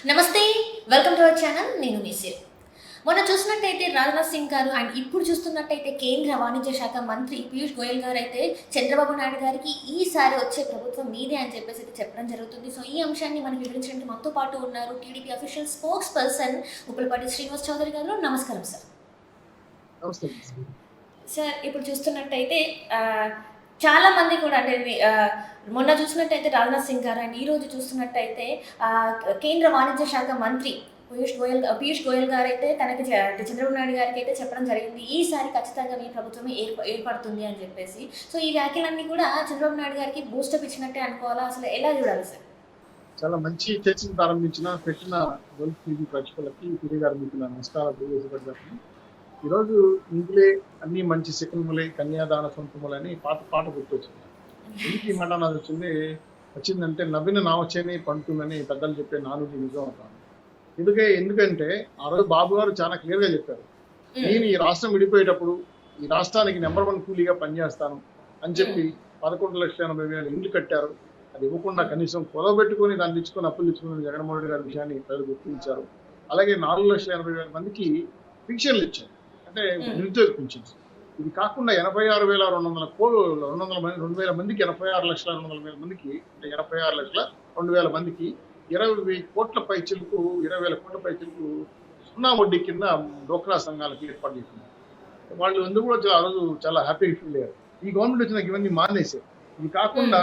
నమస్తే. Welcome to our channel. నేను నిసిర్. మొన్న చూసినట్టయితే రాజ్‌నాథ్ సింగ్ గారు అండ్ ఇప్పుడు చూస్తున్నట్టయితే కేంద్ర వాణిజ్య శాఖ మంత్రి పీయూష్ గోయల్ గారైతే చంద్రబాబు నాయుడు గారికి ఈసారి వచ్చే ప్రభుత్వం మీదే అని చెప్పేసి అయితే చెప్పడం జరుగుతుంది. సో ఈ అంశాన్ని మనకి వివరించడానికి మనతో పాటు ఉన్నారు TDP official spokesperson Uppalapati Srinivas Chowdary garu. నమస్కారం సార్. నమస్తే. సార్ ఇప్పుడు చూస్తున్నట్టయితే చాలా మంది కూడా అంటే మొన్న చూసినట్టయితే రాజ్‌నాథ్ సింగ్ గారు అండ్ ఈరోజు చూస్తున్నట్టయితే కేంద్ర వాణిజ్య శాఖ మంత్రి పీయూష్ గోయల్ గారు అయితే తనకి చంద్రబాబు నాయుడు గారికి అయితే చెప్పడం జరిగింది, ఈసారి ఖచ్చితంగా మీ ప్రభుత్వమే ఏర్పడుతుంది అని చెప్పేసి. సో ఈ వ్యాఖ్యలన్నీ కూడా చంద్రబాబు నాయుడు గారికి బూస్టప్ ఇచ్చినట్టే అనుకోవాలా? అసలు ఎలా చూడాలి సార్? చాలా మంచి చర్చను పెట్టిన గల్ఫ్ టీవీ ప్రేక్షకులకి తిరిగి గారు మీకు నమస్కారాలు తెలియజేసి, ఈరోజు ఇందులే అన్ని మంచి శకునములే కన్యాదాన సొంతములని పాట గుర్తొచ్చింది. ఎందుకు ఈ మాట నాకు వచ్చిందంటే నవ్విన నావచేని పండుతుందని పెద్దలు చెప్పే నానుడి నిజం అవుతాను. ఎందుకంటే ఆ రోజు బాబు గారు చాలా క్లియర్ గా చెప్పారు, నేను ఈ రాష్ట్రం విడిపోయేటప్పుడు ఈ రాష్ట్రానికి నెంబర్ 1 కూలీగా పనిచేస్తాను అని చెప్పి 11,80,000 ఇల్లు కట్టారు. అది ఇవ్వకుండా కనీసం కొలబెట్టుకుని దాన్ని తెచ్చుకొని అప్పులు తెచ్చుకుని జగన్మోహన్ రెడ్డి గారి విషయాన్ని ప్రజలు గుర్తించారు. అలాగే 4,80,000 మందికి పింఛన్లు ఇచ్చారు, అంటే నిరుద్యోగ పింఛన్స్. ఇది కాకుండా 86,200 మందికి 86,200,000 మందికి అంటే 86,02,000 మందికి 20,000 కోట్ల పైచిలకు 20,000 కోట్ల పైచిలకు సున్నా వడ్డీ కింద డోక్రా సంఘాలకు ఏర్పాటు చేసింది. వాళ్ళు అందరూ కూడా ఆ రోజు చాలా హ్యాపీగా ఫీల్ అయ్యారు. ఈ గవర్నమెంట్ వచ్చినాక ఇవన్నీ మానేశారు. ఇది కాకుండా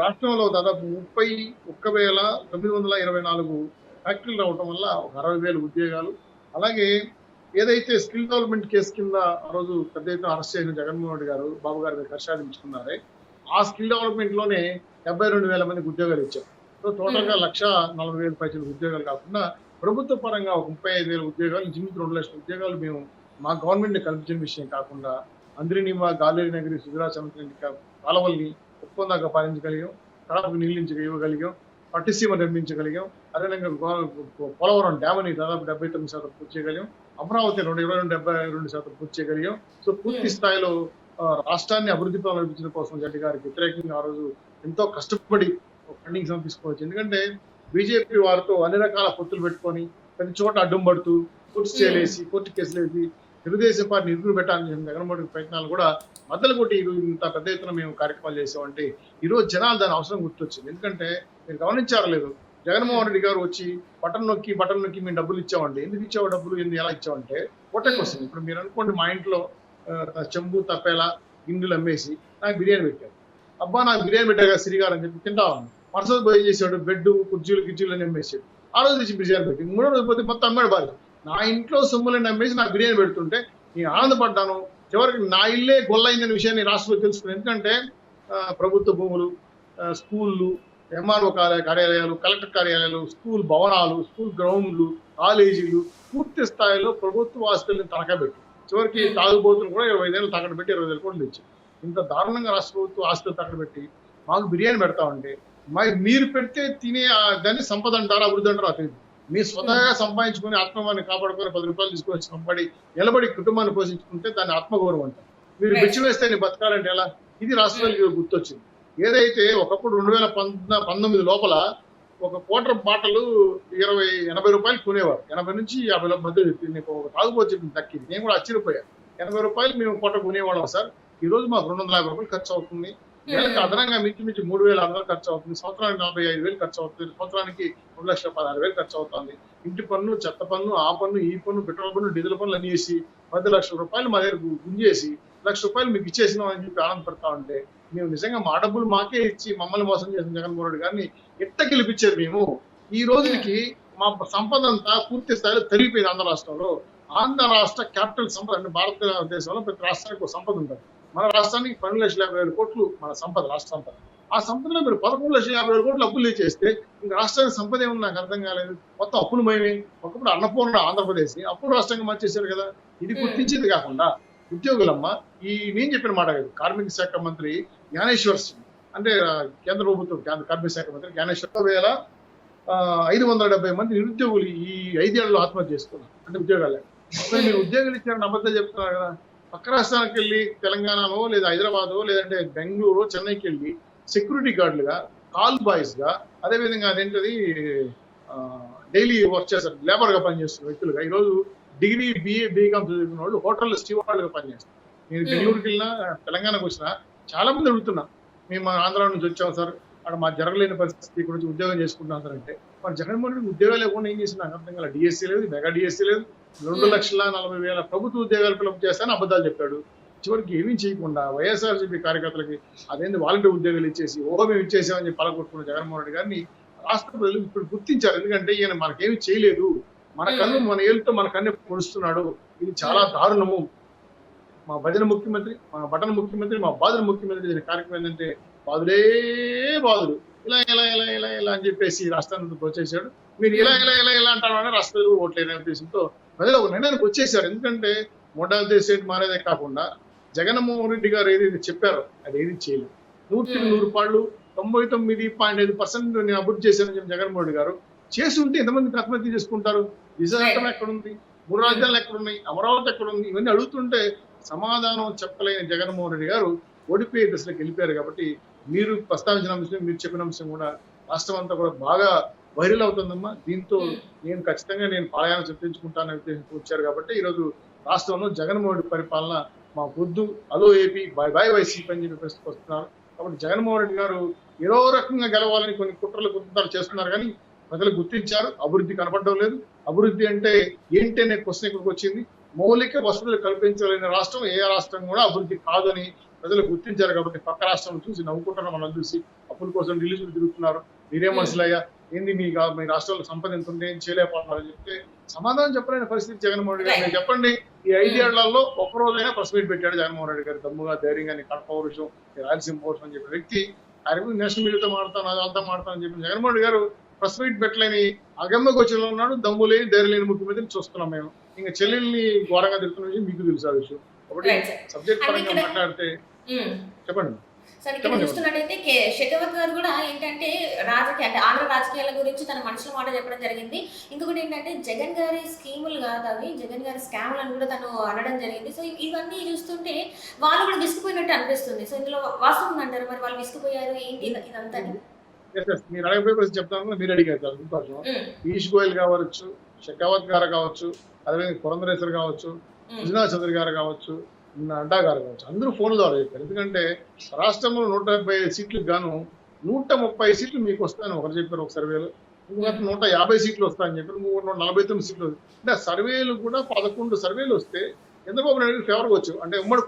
రాష్ట్రంలో దాదాపు 31,924 ఫ్యాక్టరీలు రావడం వల్ల ఒక 60,000 ఉద్యోగాలు. అలాగే ఏదైతే స్కిల్ డెవలప్మెంట్ కేసు కింద ఆ రోజు పెద్ద ఎత్తున అరెస్ట్ చేసిన జగన్మోహన్ రెడ్డి గారు బాబు గారి మీద కషాదించుకున్నారే, ఆ స్కిల్ డెవలప్మెంట్ లోనే 72,000 మందికి ఉద్యోగాలు ఇచ్చారు. సో టోటల్ గా 1,40,000 పైసలు ఉద్యోగాలు కాకుండా ప్రభుత్వ పరంగా ఒక 35,000 ఉద్యోగాలు, ఇంచుమించు 2 లక్షల ఉద్యోగాలు మేము మా గవర్నమెంట్ కల్పించిన విషయం కాకుండా అందరినీమ గాలేరి నగరి సుజలాచలం కాలవల్ని ఒప్పందాకా పాలించగలిగాం, కడపకు నీళ్ళించి ఇవ్వగలిగాం, పట్టిసీమ నిర్మించగలిగాం. అదేవిధంగా పోలవరం డ్యామ్ అని దాదాపు 79% పూర్తి చేయగలిగాం. అమరావతి 72% పూర్తి చేయగలిగాం. సో పూర్తి స్థాయిలో రాష్ట్రాన్ని అభివృద్ధి పనులు నడిపించడం కోసం జడ్డి గారికి వ్యతిరేకంగా ఆ రోజు ఎంతో కష్టపడి ఫండింగ్ తీసుకోవచ్చు. ఎందుకంటే బీజేపీ వారితో అన్ని రకాల పొత్తులు పెట్టుకొని ప్రతి చోట అడ్డం పడుతూ కోర్టు చేసి కోర్టు కేసులు వేసి తెలుగుదేశం పార్టీ నిధులు పెట్టాలని జగన్మోహన్ రెడ్డి ప్రయత్నాలు కూడా మద్దలు కొట్టి ఇంత పెద్ద ఎత్తున మేము కార్యక్రమాలు చేసామంటే ఈరోజు జనాలు దాని అవసరం గుర్తొచ్చింది. ఎందుకంటే మీరు గమనించారు లేదు, జగన్మోహన్ రెడ్డి గారు వచ్చి బటన్ నొక్కి మేము డబ్బులు ఇచ్చామండి. ఎందుకు ఇచ్చావు డబ్బులు, ఎలా ఇచ్చామంటే పొట్టకు వస్తుంది. ఇప్పుడు మీరు అనుకోండి, మా ఇంట్లో చెంబు తప్పేలా గిన్నెలు అమ్మేసి నాకు బిర్యానీ పెట్టారు. అబ్బా నాకు బిర్యానీ పెట్టాగా సిరిగారు అని చెప్పి తింటాను. మరుసటి పోయి చేసాడు, బెడ్ కుర్చీలు అని అమ్మేసాడు. ఆ రోజు తెచ్చి బిర్యానీ పెట్టి 3వ రోజు పోతే మొత్తం అమ్మాడు బాగా. నా ఇంట్లో సొమ్ములని అమ్మేసి నాకు బిర్యానీ పెడుతుంటే నేను ఆనందపడ్డాను. చివరికి నా ఇల్లే గొల్లైందనే విషయాన్ని రాష్ట్రంలో తెలుసుకున్నాను. ఎందుకంటే ప్రభుత్వ భూములు, స్కూళ్ళు, ఎంఆర్ఓ కార్యాలయాలు, కలెక్టర్ కార్యాలయాలు, స్కూల్ భవనాలు, స్కూల్ గ్రౌండ్లు, కాలేజీలు పూర్తి స్థాయిలో ప్రభుత్వ ఆస్తుల్ని తనకబెట్టి చివరికి తాగుబోతులు కూడా 25 ఏళ్ళు తగ్గడ పెట్టి 20,000 కోట్లు తెచ్చి ఇంత దారుణంగా రాష్ట్ర ప్రభుత్వ ఆస్తులు తగ్గబెట్టి మాకు బిర్యానీ పెడతామంటే మీరు పెడితే తినే దాన్ని సంపద అంటారా అభివృద్ధి అంటారా తెలియదు. మీరు స్వతహాగా సంపాదించుకుని ఆత్మవాన్ని కాపాడుకొని 10 రూపాయలు తీసుకొని సంపడి నిలబడి కుటుంబాన్ని పోషించుకుంటే దాన్ని ఆత్మగౌరవం అంటారు. మీరు బిచ్చి వేస్తే నీ బతకాలంటే ఎలా? ఇది రాష్ట్రానికి గుర్తొచ్చింది. ఏదైతే ఒకప్పుడు 2019 లోపల ఒక క్వార్టర్ బాటలు 80 రూపాయలు కొనేవారు. 80 నుంచి 50 మధ్య నీకు ఒక తాగుబోతు చెప్పింది దక్కింది. నేను కూడా ఆశ్చర్యపోయాను. 80 రూపాయలు మేము క్వార్టర్ కొనేవాళ్ళం సార్, ఈ రోజు మాకు 250 రూపాయలు ఖర్చు అవుతుంది. నెలకు అదనంగా మించి 3,600 ఖర్చు అవుతుంది. సంవత్సరానికి 45,000 ఖర్చు అవుతుంది. సంవత్సరానికి 2,16,000 ఖర్చు అవుతుంది. ఇంటి పన్ను, చెత్త పన్ను, ఆ పన్ను, ఈ పన్ను, పెట్రోల్ పన్ను, డీజిల్ పన్ను అన్ని వేసి 10 లక్షల రూపాయలు మా దగ్గర గుంజేసి 1,00,000 రూపాయలు మీకు ఇచ్చేసినాం అని చెప్పి ఆనందపడతా ఉంటే మేము నిజంగా మా డబ్బులు మాకే ఇచ్చి మమ్మల్ని మోసం చేసిన జగన్మోహన్ రెడ్డి గారిని ఎట్ట గెలిపించారు. మేము ఈ రోజుకి మా సంపద అంతా పూర్తి స్థాయిలో తరిగిపోయింది. ఆంధ్ర రాష్ట్రంలో ఆంధ్ర రాష్ట్ర క్యాపిటల్ సంపద అంటే భారతదేశంలో ప్రతి రాష్ట్రానికి ఒక సంపద ఉంటుంది. మన రాష్ట్రానికి 12,50,000 కోట్లు మన సంపద, రాష్ట్ర సంపద. ఆ సంపదలో మీరు 11,50,000 కోట్లు అప్పులు చేస్తే ఇంకా రాష్ట్రానికి సంపద ఏమన్నా నాకు అర్థం కాలేదు. మొత్తం అప్పులమయమే. ఒకప్పుడు అన్నపూర్ణ ఆంధ్రప్రదేశ్ అప్పుడు రాష్ట్రంగా మార్చేశారు కదా. ఇది గుర్తించేది కాకుండా ఉద్యోగులమ్మ నేను చెప్పిన మాట కాదు, కార్మిక శాఖ మంత్రి జ్ఞానేశ్వర్ సింగ్ అంటే కేంద్ర ప్రభుత్వం కార్మిక శాఖ మంత్రి జ్ఞానేశ్వర్ 570 మంది నిరుద్యోగులు ఈ 5 ఏళ్లలో ఆత్మహత్య చేసుకున్నారు. అంటే ఉద్యోగాలే. మీరు ఉద్యోగాలు ఇచ్చారని అబద్ధాలు చెప్తున్నారు కదా. పక్క రాష్ట్రానికి వెళ్ళి తెలంగాణలో లేదా హైదరాబాదో లేదంటే బెంగళూరు, చెన్నైకి వెళ్ళి సెక్యూరిటీ గార్డులుగా, కాల్ బాయ్స్ గా, అదేవిధంగా అదేంటది డైలీ వర్క్ చేస్తారు, లేబర్ గా పనిచేస్తున్న వ్యక్తులుగా ఈరోజు డిగ్రీ బీకామ్ చదువుకున్న వాళ్ళు హోటల్లో స్టీవార్డ్గా పనిచేస్తారు. నేను బెంగళూరుకి వెళ్ళినా, తెలంగాణకు వచ్చినా చాలా మంది అడుగుతున్నా, మేము మన ఆంధ్ర నుంచి వచ్చాం సార్, అక్కడ మా జరగలేని పరిస్థితి, ఇక్కడ వచ్చి ఉద్యోగం చేసుకుంటున్నాం సార్ అంటే, మరి జగన్మోహన్ రెడ్డి ఉద్యోగాలు లేకుండా ఏం చేసి నాకు అర్థం కాదు. డిఎస్సీ లేదు, మెగా డిఎస్సీ లేదు, 2,40,000 ప్రభుత్వ ఉద్యోగాలు ఫిలప్ చేస్తానని అబద్ధాలు చెప్పాడు. చివరికి ఏమీ చేయకుండా వైఎస్ఆర్సీపీ కార్యకర్తలకి అదేంటి వాలంటీర్ ఉద్యోగాలు ఇచ్చేసి మేము ఇచ్చేసామని చెప్పి పలకొట్టుకున్న జగన్మోహన్ రెడ్డి గారిని రాష్ట్ర ప్రజలు ఇప్పుడు గుర్తించారు. ఎందుకంటే ఈయన మనకేమి చేయలేదు, మన కన్ను మన ఏళ్ళతో మన కన్ను పొడుస్తున్నాడు, ఇది చాలా దారుణము. మా భజన ముఖ్యమంత్రి, మా బటన్ ముఖ్యమంత్రి, మా బాధల ముఖ్యమంత్రి చేసిన కార్యక్రమం ఏంటంటే బాధులే బాధులు, ఇలా ఇలా ఇలా ఇలా ఇలా అని చెప్పేసి రాష్ట్రాన్ని వచ్చేసాడు. మీరు ఇలా ఇలా ఇలా ఇలా అంటారని రాష్ట్ర ప్రజలు ఓట్లేని ఉద్దేశంతో ప్రజలు ఒక నిర్ణయానికి వచ్చేసారు. ఎందుకంటే మోడల్ దేశం మారేదే కాకుండా జగన్మోహన్ రెడ్డి గారు ఏదైతే చెప్పారో అది ఏది చేయలేదు. 100 పాళ్ళు 99.5% నేను అభివృద్ధి చేశానని చెప్పి జగన్మోహన్ రెడ్డి గారు చేసి ఉంటే ఎంతమంది ఆత్మహత్య చేసుకుంటారు? విశాఖపట్నం ఎక్కడుంది, 3 రాజధానులు ఎక్కడున్నాయి, అమరావతి ఎక్కడుంది, ఇవన్నీ అడుగుతుంటే సమాధానం చెప్పలేని జగన్మోహన్ రెడ్డి గారు ఓడిపోయే దశలోకి వెళ్ళిపోయారు. కాబట్టి మీరు ప్రస్తావించిన అంశం, మీరు చెప్పిన అంశం కూడా రాష్ట్రం అంతా కూడా బాగా వైరల్ అవుతుందమ్మా. దీంతో నేను ఖచ్చితంగా పాలయాన్ని చర్చించుకుంటానని ఉద్దేశంతో వచ్చారు. కాబట్టి ఈరోజు రాష్ట్రంలో జగన్మోహన్ రెడ్డి పరిపాలన మా పొద్దు అలో ఏపీ బై బై వైసీపీ అని చెప్పి వస్తున్నారు. కాబట్టి జగన్మోహన్ రెడ్డి గారు ఏదో రకంగా గెలవాలని కొన్ని కుట్రలు చేస్తున్నారు, కానీ ప్రజలు గుర్తించారు. అభివృద్ధి కనపడడం లేదు. అభివృద్ధి అంటే ఏంటి అనే క్వశ్చన్ ఇక్కడికి వచ్చింది. మౌలిక వసతులు కల్పించలేని రాష్ట్రం ఏ రాష్ట్రం కూడా అభివృద్ధి కాదని ప్రజలు గుర్తించారు. కాబట్టి పక్క రాష్ట్రం చూసి నవ్వుకుంటున్నాం, మనం చూసి అప్పుల కోసం రిలీజులు తిరుగుతున్నారు. మీరే మనుషులయ్యా, ఏంది మీ రాష్ట్రంలో సంపద ఎంత ఉంటే ఏం చేయలేకపోతున్నారని చెప్తే సమాధానం చెప్పలేని పరిస్థితి జగన్మోహన్ రెడ్డి గారు. మీరు చెప్పండి, ఈ 5 ఏళ్లలో ఒక్కరోజైనా ప్రెస్ మీట్ పెట్టాడు జగన్మోహన్ రెడ్డి గారు దమ్ముగా, ధైర్యంగా, కడప పౌరుషం, రాయలసీమ పౌరుషం అని చెప్పిన వ్యక్తి. ఆయన నేషనల్ మీడియాతో మాడతాను, అదంతా మాడతాను అని చెప్పి జగన్మోహన్ రెడ్డి గారు ప్రెస్ మీట్ పెట్టలేని అగమ్య గోచరంలో ఉన్నాడు. దమ్ము లేని, ధైర్యం లేని ముఖ్యమంత్రిని చూస్తున్నాం మేము. ఇంకా చెల్లెల్ని ఘోరంగా తిరుగుతున్న విషయం మీకు తెలుసు ఆ విషయం. కాబట్టి సబ్జెక్ట్ పరంగా మాట్లాడితే చెప్పండి సార్. ఇక్కడ చూస్తున్నట్టయితే షెకావత్ గారు కూడా ఏంటంటే అంటే ఆంధ్ర రాజకీయాల గురించి తన మనసులో మాట చెప్పడం జరిగింది. ఇంకొకటి ఏంటంటే జగన్ గారి స్కీములు కాదు అవి, జగన్ గారి స్కాములు అని కూడా తను అనడం జరిగింది. సో ఇవన్నీ చూస్తుంటే వాళ్ళు కూడా విసుకుపోయినట్టు అనిపిస్తుంది. సో ఇందులో వాస్తవం అంటారు, మరి వాళ్ళు విసుకుపోయారు ఏంటి ఇదంతా? మీరు అడగపోయే ప్రశ్న చెప్తాను, మీరు అడిగారు. పీయూష్ గోయల్ కావచ్చు, షెకావత్ గారు కావచ్చు, అదేవిధంగా పురంధరేశ్వర్ కావచ్చు, సుజనా చౌదరి గారు కావచ్చు, నడ్డా గారు కావచ్చు, అందరూ ఫోన్ల ద్వారా చెప్పారు. ఎందుకంటే రాష్ట్రంలో 175 సీట్లకు గాను 130 సీట్లు మీకు వస్తాయని ఒకరు చెప్పారు ఒక సర్వేలో, ఇంకొక 150 సీట్లు వస్తాయని చెప్పారు, 149 సీట్లు. అంటే ఆ సర్వేలు కూడా 11 సర్వేలు వస్తే చంద్రబాబు నాయుడు ఫేవర్గా వచ్చు, అంటే ఉమ్మడి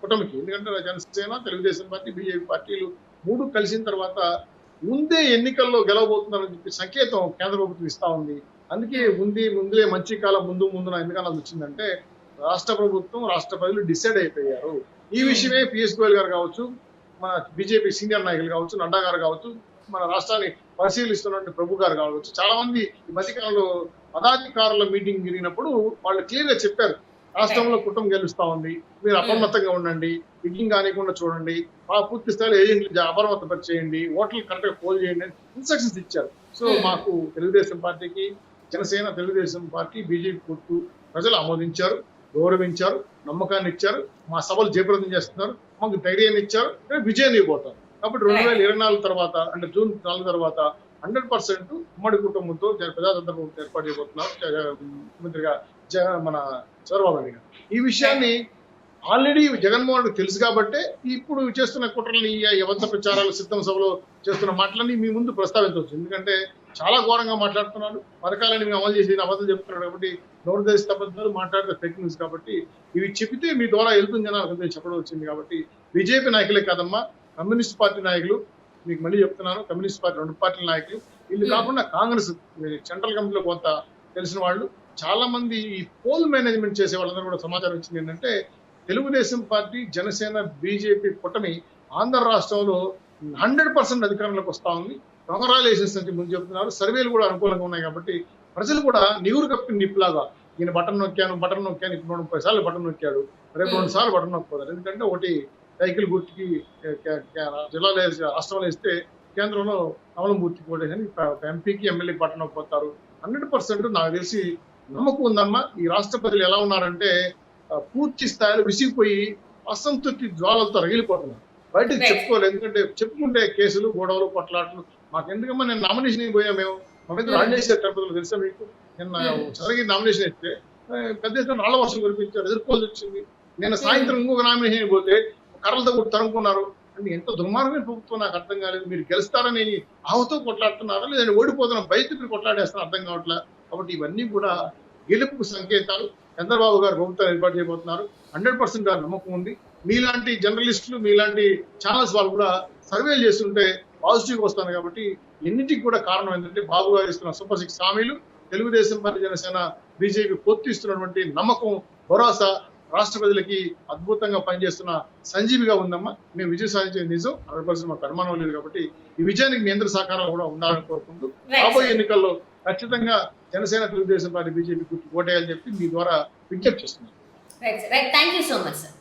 కుటుంబకి. ఎందుకంటే జనసేన, తెలుగుదేశం పార్టీ, బీజేపీ పార్టీలు 3 కలిసిన తర్వాత ముందే ఎన్నికల్లో గెలవబోతున్నారని చెప్పి సంకేతం కేంద్ర ప్రభుత్వం ఇస్తా ఉంది. అందుకే ముందులే మంచి కాలం ముందున ఎందుకన్నా వచ్చిందంటే రాష్ట్ర ప్రభుత్వం, రాష్ట్ర ప్రజలు డిసైడ్ అయిపోయారు. ఈ విషయమే పీయూష్ గోయల్ గారు కావచ్చు, మన బీజేపీ సీనియర్ నాయకులు కావచ్చు, నడ్డా గారు కావచ్చు, మన రాష్ట్రాన్ని పరిశీలిస్తున్నటువంటి ప్రభు గారు కావచ్చు, చాలా మంది ఈ మధ్యకాలంలో పదాధికారుల మీటింగ్ జరిగినప్పుడు వాళ్ళు క్లియర్ గా చెప్పారు, రాష్ట్రంలో కుటుంబం గెలుస్తా ఉంది, మీరు అప్రమత్తంగా ఉండండి, విగ్గింగ్ కానికుండా చూడండి, పూర్తి స్థాయిలో ఏజెంట్లు అప్రమత్తపరిచేయండి, ఓటర్లు కరెక్ట్ గా పోల్ చేయండి అని ఇన్స్ట్రక్షన్స్ ఇచ్చారు. సో మాకు తెలుగుదేశం పార్టీకి, జనసేన, తెలుగుదేశం పార్టీ, బీజేపీ పొత్తు ప్రజలు ఆమోదించారు, గౌరవించారు, నమ్మకాన్ని ఇచ్చారు, మా సభలు జయప్రదం చేస్తున్నారు, మాకు ధైర్యాన్ని ఇచ్చారు, విజయాన్ని ఇవ్వబోతారు. కాబట్టి 2024 తర్వాత అంటే జూన్ 4 తర్వాత 100% ఉమ్మడి కుటుంబంతో ప్రజాతంత్ర ప్రభుత్వం ఏర్పాటు చేయబోతున్నారు ముఖ్యమంత్రిగా మన చంద్రబాబు నాయుడు గారు. ఈ విషయాన్ని ఆల్రెడీ జగన్మోహన్ రెడ్డి తెలుసు కాబట్టే ఇప్పుడు చేస్తున్న కుట్రలని, అబద్ధ ప్రచారాలు, సిద్ధం సభలో చేస్తున్న మాటలన్నీ మీ ముందు ప్రస్తావించవచ్చు. ఎందుకంటే చాలా ఘోరంగా మాట్లాడుతున్నాడు, పథకాలని మేము అమలు చేసి అబద్ధం చెప్తున్నాడు. కాబట్టి నోరు దేశ అబద్ధాలు మాట్లాడితే ఫేక్ న్యూస్. కాబట్టి ఇవి చెబితే మీ ద్వారా వెళ్తుంది జనాలకు చెప్పడం వచ్చింది. కాబట్టి బీజేపీ నాయకులే కాదమ్మా, కమ్యూనిస్ట్ పార్టీ నాయకులు, మీకు మళ్ళీ చెప్తున్నాను, కమ్యూనిస్ట్ పార్టీ 2 పార్టీల నాయకులు, వీళ్ళు కాకుండా కాంగ్రెస్ సెంట్రల్ కమిటీలో కొంత తెలిసిన వాళ్ళు, చాలా మంది ఈ పోల్ మేనేజ్మెంట్ చేసే వాళ్ళందరూ కూడా సమాచారం వచ్చింది ఏంటంటే తెలుగుదేశం పార్టీ, జనసేన, బీజేపీ కూటమి ఆంధ్ర రాష్ట్రంలో 100% అధికారంలోకి వస్తా ఉంది. కంగ్రాచులేషన్స్ అని ముందు చెప్తున్నారు. సర్వేలు కూడా అనుకూలంగా ఉన్నాయి. కాబట్టి ప్రజలు కూడా నిగురు కప్పిన నిప్పులాగా ఈయన బటన్ నొక్కాను ఇప్పుడు 30 సార్లు బటన్ నొక్కాడు, రేపు 2 సార్లు బటన్ నొక్కుతారు. ఎందుకంటే ఒకటి సైకిల్ గుర్తుకి జిల్లాలో రాష్ట్రంలో ఇస్తే కేంద్రంలో అమలుమూర్తి కోటేసి ఎంపీకి, ఎమ్మెల్యేకి బటన్ నొక్కిపోతారు. 100% నాకు తెలిసి నమ్మకం ఉందమ్మా. ఈ రాష్ట్ర ప్రజలు ఎలా ఉన్నారంటే పూర్తి స్థాయిలో విసిగిపోయి అసంతృప్తి జ్వాలలతో రగిలిపోతున్నారు. బయటకు చెప్పుకోలేదు. ఎందుకంటే చెప్పుకుంటే కేసులు, గొడవలు, కొట్లాటలు. మాకు ఎందుకమ్మా, నేను నామినేషన్ పోయా, మేము మా మీద రాజేశ్వర తిరుపతిలో తెలుసా మీకు? నిన్న జరిగి నామినేషన్ ఇస్తే పెద్ద ఎత్తున రాళ్ల వర్షం కురిపించారు, ఎదుర్కోవాల్సి వచ్చింది. నిన్న సాయంత్రం ఇంకొక నామినేషన్ పోతే కర్రలతో కూడా తరుముకున్నారు. అంటే ఎంత దుర్మార్గమైన ప్రభుత్వం నాకు అర్థం కాలేదు. మీరు గెలుస్తారని ఆహుతో కొట్లాడుతున్నారా, లేదంటే ఓడిపోతున్న భయతులు కొట్లాడేస్తారని అర్థం కావట్లేదు. కాబట్టి ఇవన్నీ కూడా గెలుపుకు సంకేతాలు. చంద్రబాబు గారు ప్రభుత్వం ఏర్పాటు చేయబోతున్నారు. 100% గారు నమ్మకం ఉంది. మీలాంటి జర్నలిస్టులు, మీలాంటి ఛానల్స్ వాళ్ళు కూడా సర్వేలు చేస్తుంటే పాజిటివ్ వస్తాను. కాబట్టి ఎన్నిటికి కూడా కారణం ఏంటంటే బాబు గారు ఇస్తున్న సూపర్ 6 హామీలు, తెలుగుదేశం పార్టీ, జనసేన, బీజేపీ పొత్తు ఇస్తున్నటువంటి నమ్మకం, భరోసా రాష్ట్ర ప్రజలకి అద్భుతంగా పనిచేస్తున్న సంజీవిగా ఉందమ్మా. మేము విజయం సాధించేది నిజం, 100% మాకు అనుమానం లేదు. కాబట్టి ఈ విజయానికి మీ అందరి సహకారం కూడా ఉండాలని కోరుకుంటూ రాబోయే ఎన్నికల్లో ఖచ్చితంగా జనసేన, తెలుగుదేశం పార్టీ, బీజేపీ గుర్తు ఓటేయాలని చెప్పి మీ ద్వారా విజ్ఞప్తి చేస్తున్నాను. Right, thank you so much sir.